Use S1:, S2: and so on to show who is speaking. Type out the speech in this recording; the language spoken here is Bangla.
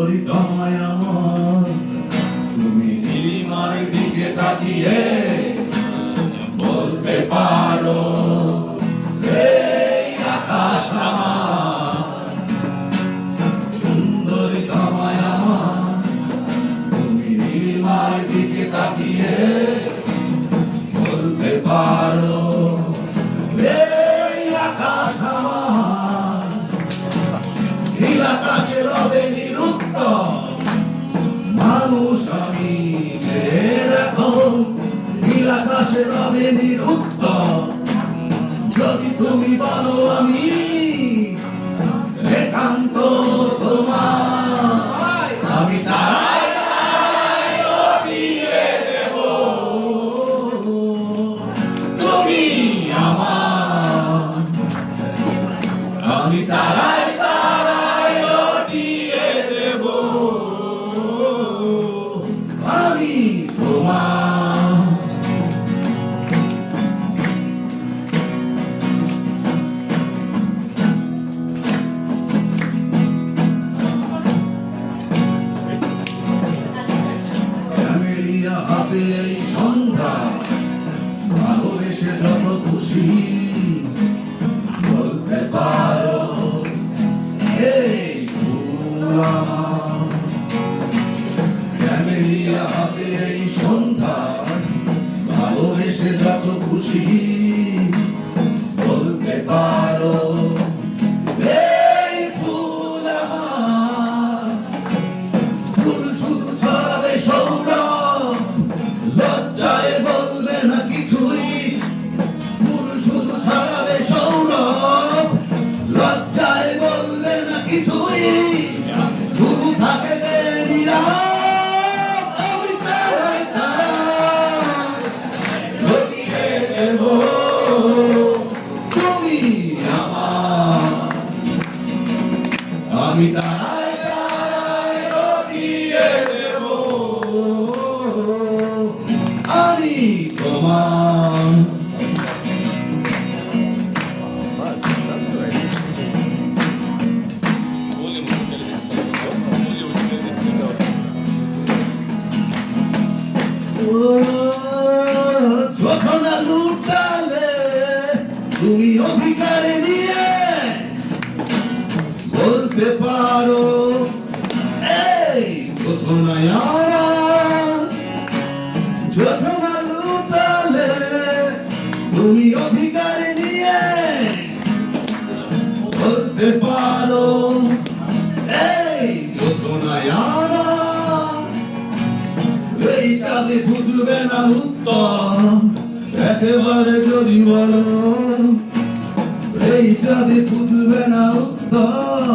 S1: সুন্দরী তোমায় আমার, তুমি নীলিমার দিকে তাকিয়ে বলতে পারো এই আকাশ আমার। সুন্দরী তোমায় আমার, তুমি নীলিমার দিকে তাকিয়ে বলতে পারো এই আকাশ আমার। নীল আকাশে রবে নিরুত্তর মানুষ আমি, দেখো নীল আকাশে রবে নিরুত্তর যদি তুমি বলো আমি একান্ত তোমার। আমি তারায় তারায় উড়িয়ে দেব, তুমি আমার। আমি তারায় তারায় উড়িয়ে দেব, আমি তোমার। ক্যামেলিয়া হাতে এই সন্ধ্যা, ভালোবেসে যত খুশি বলতে পারো এই ফুল আমার। ক্যামেলিয়া হাতে এই সন্ধ্যা, ভালোবেসে যত খুশি বলতে পারো এই ফুল আমার। ফুল শুধু ছড়াবে সৌরভ, লজ্জায় বলবে না কিছুই। ফুল শুধু ছড়াবে সৌরভ, লজ্জায় বলবে না কিছুই। শুধু থাকে নীরব, আমি তারায় তারায় উড়িয়ে দেব, তুমি আমার। আমি তারায় তারায় উড়িয়ে দেব, আমি তোমার। যোজনা লুটালে তুমি অধিকার নিয়ে বলতে পারো এই যোজনায় আমার। যোজনা লুটালে তুমি অধিকার নিয়ে বলতে পারো এই যোজনায় আমার। এই চাঁদে খুঁজবে না উত্তর একেবারে যদি বলো, এই চাঁদে খুঁজবে না উত্তর